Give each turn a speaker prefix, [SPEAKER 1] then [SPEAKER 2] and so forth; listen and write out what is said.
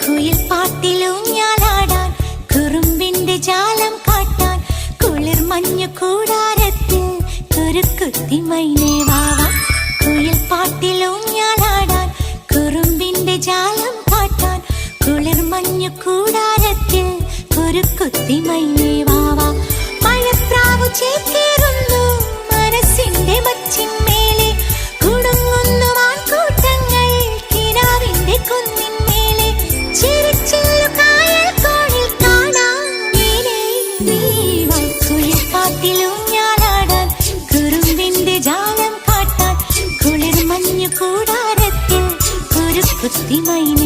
[SPEAKER 1] കുയിൽ പാട്ടിലൂഞ്ഞാലാടാൻ കുറുമ്പിന്റെ ജാലം കാട്ടാൻ കുളിർ മഞ്ഞു കൂടാരത്തിൽ കുരുക്കുത്തി മൈനേ വാവാ. കുയിൽ പാട്ടിലൂഞ്ഞാലാടാൻ കുറുമ്പിന്റെ ജാലം കാട്ടാൻ കുളിർ മഞ്ഞു കൂടാരത്തിൽ കുരുക്കുത്തി മൈനേ വാവാ. മഴപ്രാവു ചേക്കേറുന്നു മനസ്സിന്റെ മച്ചിന്മേലെ കുടുങ്ങുന്നു വാൻകൂട്ടങ്ങൾ കിനാവിന്റെ കുന്നിന്മേലെ ചിരിച്ചില്ലു കായൽ കോണിൽ കാണാം നീലേ നീവാ. കുയിൽ പാട്ടിലൂഞ്ഞാലാടാൻ കുറുമ്പിന്റെ ജാലം കാട്ടാൻ കുളിർ മഞ്ഞു കൂടാരത്തിൽ കുരുക്കുത്തി മൈന